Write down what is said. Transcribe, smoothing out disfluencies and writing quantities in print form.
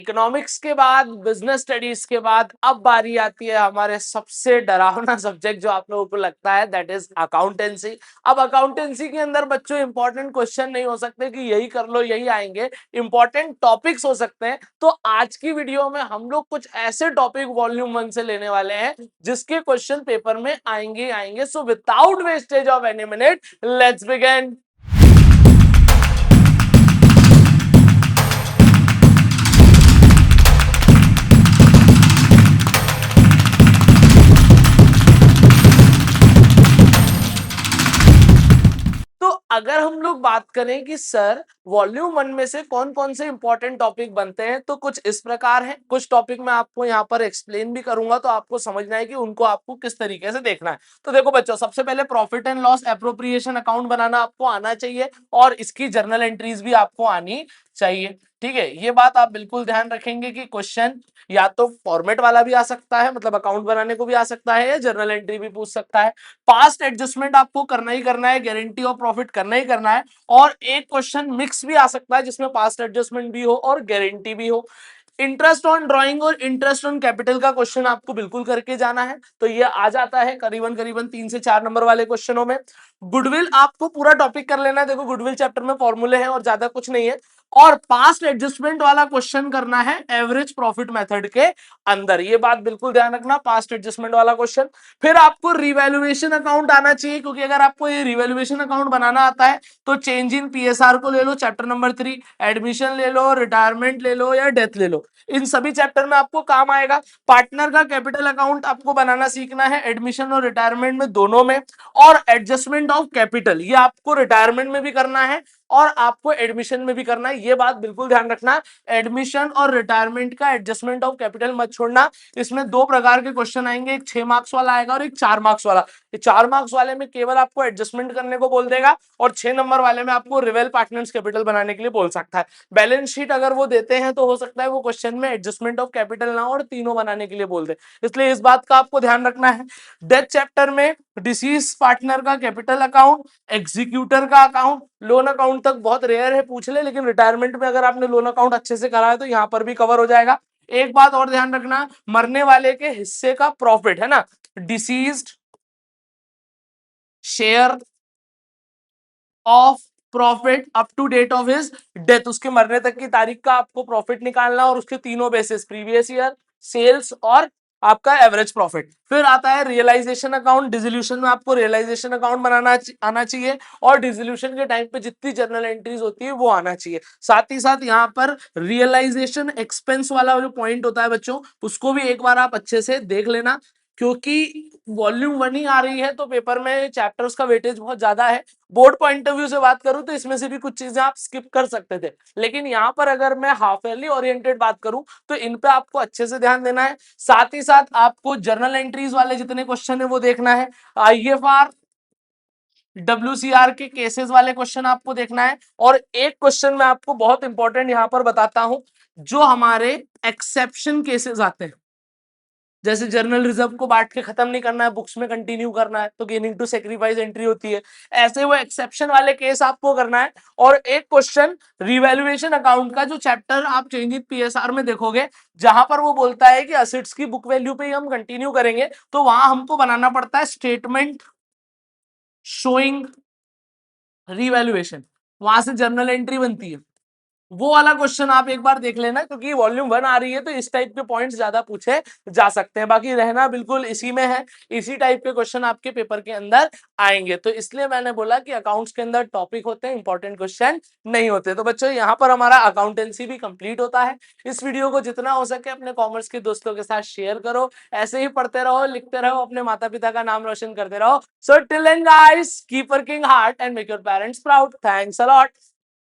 Economics के बाद, business studies के बाद अब बारी आती है हमारे सबसे डरावना सब्जेक्ट जो आप लोगों को लगता है, दैट इज अकाउंटेंसी। अब अकाउंटेंसी के अंदर बच्चों इंपॉर्टेंट क्वेश्चन नहीं हो सकते कि यही कर लो यही आएंगे, इंपॉर्टेंट टॉपिक्स हो सकते हैं। तो आज की वीडियो में हम लोग कुछ ऐसे टॉपिक वॉल्यूम 1 से लेने वाले हैं जिसके क्वेश्चन पेपर में आएंगे। So without wastage of any minute, let's begin. तो अगर हम लोग बात करें कि सर वॉल्यूम 1 में से कौन कौन से इंपॉर्टेंट टॉपिक बनते हैं, तो कुछ इस प्रकार है। कुछ टॉपिक मैं आपको यहाँ पर एक्सप्लेन भी करूंगा, तो आपको समझना है कि उनको आपको किस तरीके से देखना है। तो देखो बच्चों, सबसे पहले profit and loss appropriation account बनाना आपको आना चाहिए और इसकी जर्नल एंट्रीज भी आपको आनी चाहिए। ठीक है, ये बात आप बिल्कुल ध्यान रखेंगे कि क्वेश्चन या तो फॉर्मेट वाला भी आ सकता है, मतलब अकाउंट बनाने को भी आ सकता है, या जर्नल एंट्री भी पूछ सकता है। पास्ट एडजस्टमेंट आपको करना ही करना है, गारंटी ऑफ प्रॉफिट करना ही करना है। और एक क्वेश्चन मिक्स भी आ सकता है जिसमें पास्ट एडजस्टमेंट भी हो और गारंटी भी हो। इंटरेस्ट ऑन ड्राइंग और इंटरेस्ट ऑन कैपिटल का क्वेश्चन आपको बिल्कुल करके जाना है, तो ये आ जाता है करीबन करीबन 3 से 4 नंबर वाले क्वेश्चनों में। गुडविल आपको पूरा टॉपिक कर लेना है, देखो गुडविल चैप्टर में फॉर्मूले हैं और ज्यादा कुछ नहीं है। और पास्ट एडजस्टमेंट वाला क्वेश्चन करना है एवरेज प्रॉफिट मेथड के अंदर, ये बात बिल्कुल ध्यान रखना, पास्ट एडजस्टमेंट वाला क्वेश्चन। फिर आपको रिवैल्यूएशन अकाउंट आना चाहिए, क्योंकि अगर आपको ये रिवैल्यूएशन अकाउंट बनाना आता है तो चेंज इन पीएसआर को ले लो चैप्टर नंबर 3, एडमिशन ले लो, रिटायरमेंट ले लो या डेथ ले लो, इन सभी चैप्टर में आपको काम आएगा। पार्टनर का कैपिटल अकाउंट आपको बनाना सीखना है, एडमिशन और रिटायरमेंट में दोनों में। और एडजस्टमेंट ऑफ कैपिटल ये आपको रिटायरमेंट में भी करना है और आपको एडमिशन में भी करना है, ये बात बिल्कुल ध्यान रखना। एडमिशन और रिटायरमेंट का एडजस्टमेंट ऑफ कैपिटल मत छोड़ना। इसमें 2 प्रकार के क्वेश्चन आएंगे, एक 6 मार्क्स वाला आएगा और एक 4 मार्क्स वाला। 4 मार्क्स वाले में केवल आपको एडजस्टमेंट करने को बोल देगा और 6 नंबर वाले में आपको रिवेल पार्टनर्स कैपिटल बनाने के लिए बोल सकता है। बैलेंस शीट अगर वो देते हैं तो हो सकता है वो क्वेश्चन में एडजस्टमेंट ऑफ कैपिटल ना और तीनों बनाने के लिए बोल दे, इसलिए इस बात का आपको ध्यान रखना है। डेथ चैप्टर में डिसीज पार्टनर का कैपिटल अकाउंट, एग्जीक्यूटर का अकाउंट, लोन अकाउंट तक बहुत रेयर है पूछ ले, लेकिन रिटायरमेंट में अगर आपने लोन अकाउंट अच्छे से करा है तो यहां पर भी कवर हो जाएगा। एक बात और ध्यान रखना, मरने वाले के हिस्से का प्रॉफिट है ना, deceased share of profit up to date of his death, उसके मरने तक की तारीख का आपको प्रॉफिट निकालना और उसके तीनों बेसिस, प्रीवियस ईयर, सेल्स और आपका एवरेज प्रॉफिट। फिर आता है रियलाइजेशन अकाउंट, डिसोल्यूशन में आपको रियलाइजेशन अकाउंट बनाना आना चाहिए और डिसोल्यूशन के टाइम पे जितनी जर्नल एंट्रीज होती है वो आना चाहिए। साथ ही साथ यहाँ पर रियलाइजेशन एक्सपेंस वाला जो पॉइंट होता है बच्चों, उसको भी एक बार आप अच्छे से देख लेना, क्योंकि वॉल्यूम 1 ही आ रही है तो पेपर में चैप्टर्स का वेटेज बहुत ज्यादा है। बोर्ड पॉइंट ऑफ व्यू से बात करूं तो इसमें से भी कुछ चीजें आप स्किप कर सकते थे, लेकिन यहाँ पर अगर मैं हाफ ईयरली ओरिएंटेड बात करूं तो इन पे आपको अच्छे से ध्यान देना है। साथ ही साथ आपको जर्नल एंट्रीज वाले जितने क्वेश्चन है वो देखना है, आईएफआर डब्ल्यूसीआर के केसेस वाले क्वेश्चन आपको देखना है। और एक क्वेश्चन मैं आपको बहुत इंपॉर्टेंट यहां पर बताता हूं, जो हमारे एक्सेप्शन केसेस आते हैं, जैसे जर्नल रिजर्व को बांट के खत्म नहीं करना है, बुक्स में कंटिन्यू करना है, तो गेनिंग टू सेक्रीफाइस एंट्री होती है, ऐसे वो एक्सेप्शन वाले केस आपको करना है। और एक क्वेश्चन रिवैल्यूएशन अकाउंट का, जो चैप्टर आप चेंज इन पीएसआर में देखोगे, जहां पर वो बोलता है कि असेट्स की बुक वैल्यू पे ही हम कंटिन्यू करेंगे, तो वहां हमको बनाना पड़ता है स्टेटमेंट शोइंग रिवैल्यूएशन, वहां से जर्नल एंट्री बनती है। वो वाला क्वेश्चन आप एक बार देख लेना, क्योंकि वॉल्यूम 1 आ रही है तो इस टाइप के पॉइंट्स ज्यादा पूछे जा सकते हैं। बाकी रहना बिल्कुल इसी में है, इसी टाइप के क्वेश्चन आपके पेपर के अंदर आएंगे, तो इसलिए मैंने बोला कि अकाउंट्स के अंदर टॉपिक होते हैं, इंपॉर्टेंट क्वेश्चन नहीं होते। तो बच्चों यहाँ पर हमारा अकाउंटेंसी भी कंप्लीट होता है। इस वीडियो को जितना हो सके अपने कॉमर्स के दोस्तों के साथ शेयर करो, ऐसे ही पढ़ते रहो, लिखते रहो, अपने माता पिता का नाम रोशन करते रहो। So till then guys, keep working hard and make your parents proud. Thanks a lot.